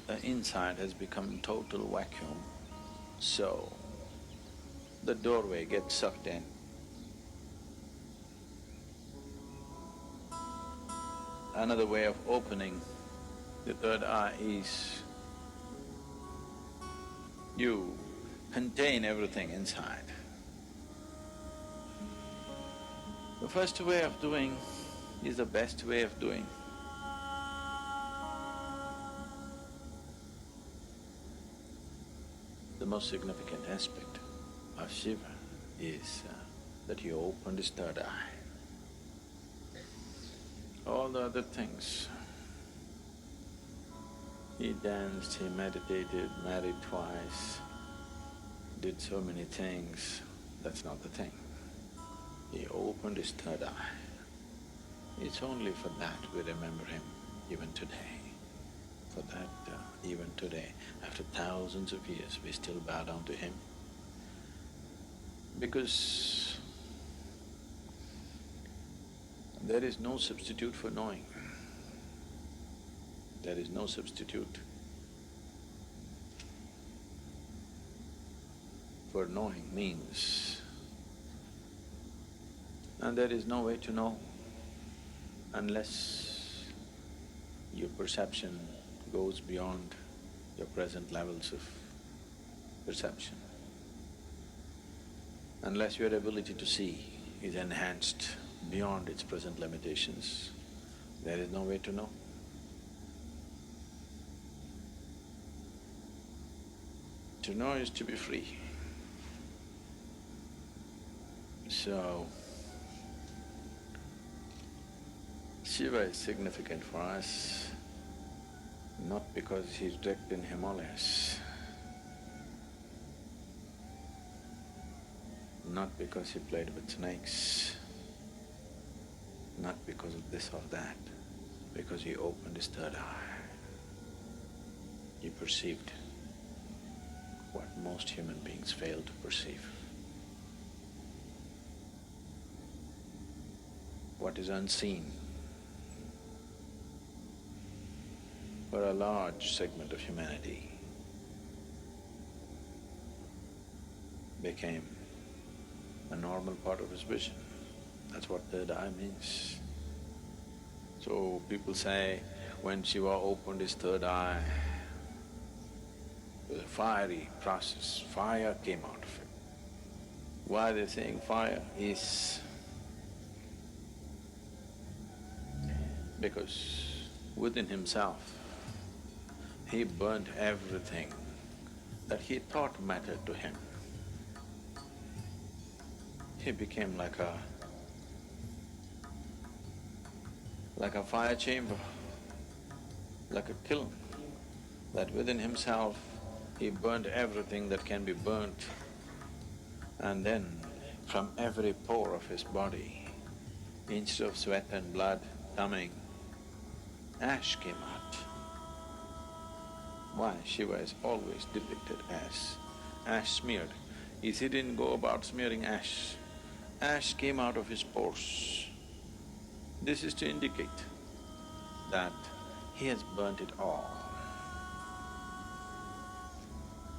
the inside has become total vacuum, so the doorway gets sucked in. Another way of opening the third eye is you contain everything inside. The first way of doing is the best way of doing. The most significant aspect of Shiva is that he opened his third eye. All the other things, he danced, he meditated, married twice, did so many things, that's not the thing. He opened his third eye. It's only for that we remember him even today. For that, even today, after thousands of years, we still bow down to him. Because there is no substitute for knowing. There is no substitute for knowing means. And there is no way to know unless your perception goes beyond your present levels of perception. Unless your ability to see is enhanced beyond its present limitations, there is no way to know. To know is to be free. So, Shiva is significant for us not because he's wrecked in Himalayas, not because he played with snakes, not because of this or that, because he opened his third eye. He perceived what most human beings fail to perceive. What is unseen for a large segment of humanity became a normal part of his vision. That's what third eye means. So people say, when Shiva opened his third eye, it was a fiery process, fire came out of it. Why they're saying fire is because within himself, he burnt everything that he thought mattered to him. He became like a fire chamber, like a kiln, that within himself he burnt everything that can be burnt, and then from every pore of his body, instead of sweat and blood coming, ash came out. Why? Shiva is always depicted as ash smeared. He didn't go about smearing ash. Ash came out of his pores. This is to indicate that he has burnt it all.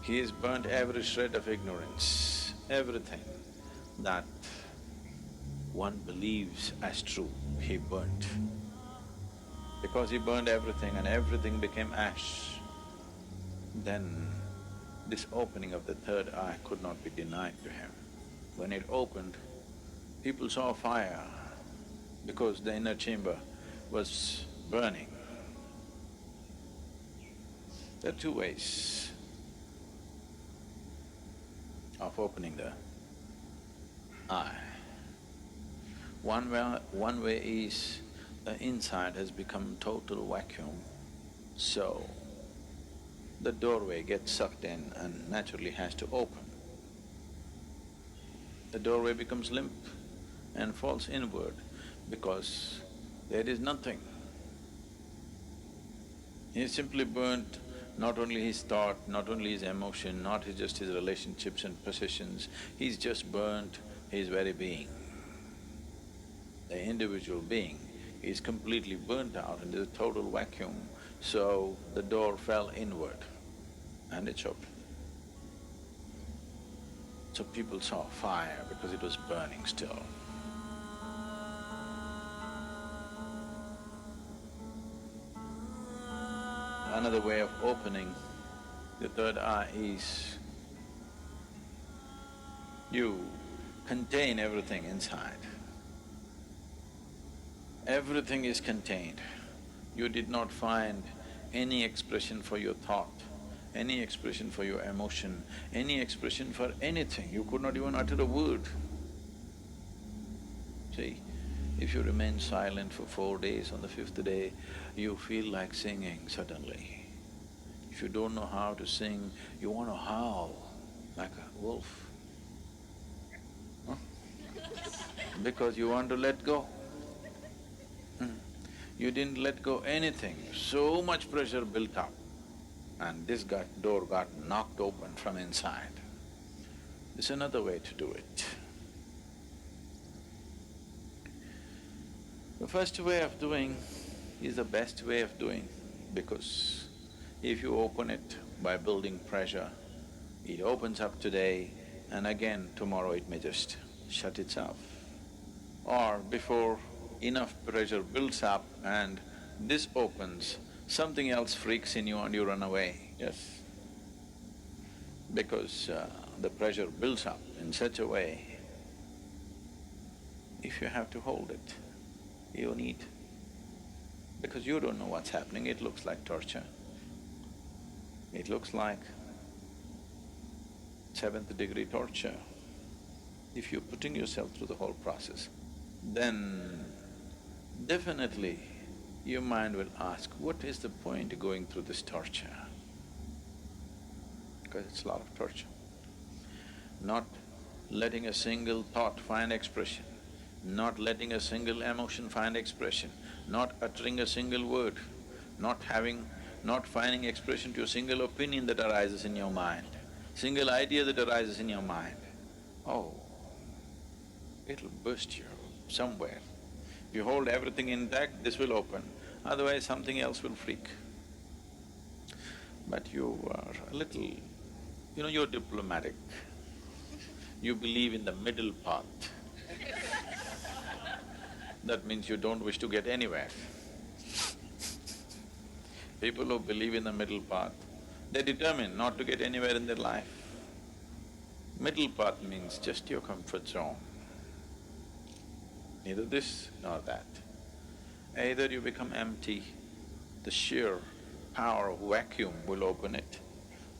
He has burnt every shred of ignorance, everything that one believes as true, he burnt. Because he burned everything and everything became ash, then this opening of the third eye could not be denied to him. When it opened, people saw fire because the inner chamber was burning. There are two ways of opening the eye. One way is the inside has become total vacuum, so the doorway gets sucked in and naturally has to open. The doorway becomes limp and falls inward because there is nothing. He simply burnt not only his thought, not only his emotion, not just his relationships and possessions, he's just burnt his very being. The individual being is completely burnt out and there's a total vacuum. So the door fell inward and it's open. So people saw fire because it was burning still. Another way of opening the third eye is you contain everything inside. Everything is contained. You did not find any expression for your thought, any expression for your emotion, any expression for anything. You could not even utter a word. See, if you remain silent for 4 days, on the 5th day, you feel like singing suddenly. If you don't know how to sing, you want to howl like a wolf. Huh? Because you want to let go. You didn't let go anything, so much pressure built up, and this door got knocked open from inside. It's another way to do it. The first way of doing is the best way of doing, because if you open it by building pressure, it opens up today and again tomorrow it may just shut itself. Or before enough pressure builds up and this opens, something else freaks in you and you run away, yes. Because the pressure builds up in such a way, if you have to hold it, you need… because you don't know what's happening, it looks like torture. It looks like 7th degree torture. If you're putting yourself through the whole process, then definitely your mind will ask, what is the point going through this torture? Because it's a lot of torture. Not letting a single thought find expression, not letting a single emotion find expression, not uttering a single word, not finding expression to a single opinion that arises in your mind, single idea that arises in your mind. Oh, it'll burst you somewhere. If you hold everything intact, this will open, otherwise something else will freak. But you are a little… you're diplomatic. You believe in the middle path. That means you don't wish to get anywhere. People who believe in the middle path, they're determined not to get anywhere in their life. Middle path means just your comfort zone. Neither this nor that. Either you become empty, the sheer power of vacuum will open it,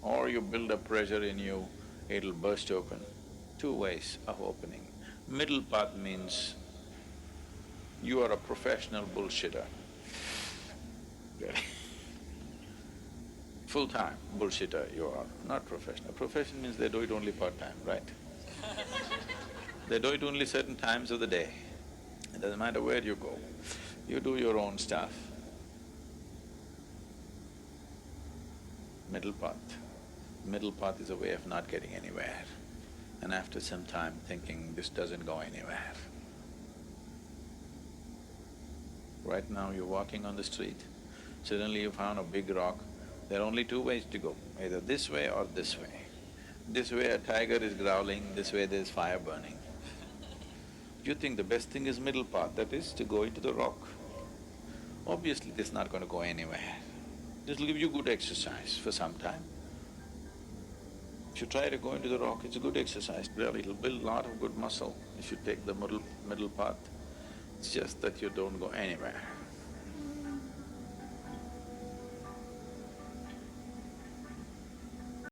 or you build up pressure in you, it'll burst open. 2 ways of opening. Middle path means you are a professional bullshitter. Really. Full-time bullshitter you are, not professional. Profession means they do it only part-time, right? They do it only certain times of the day. It doesn't matter where you go, you do your own stuff. Middle path. Middle path is a way of not getting anywhere, and after some time thinking, this doesn't go anywhere. Right now you're walking on the street, suddenly you found a big rock, there are only 2 ways to go, either this way or this way. This way a tiger is growling, this way there's fire burning. You think the best thing is middle path, that is to go into the rock. Obviously this is not going to go anywhere. This will give you good exercise for some time. If you try to go into the rock, it's a good exercise, really, it'll build a lot of good muscle if you take the middle path. It's just that you don't go anywhere.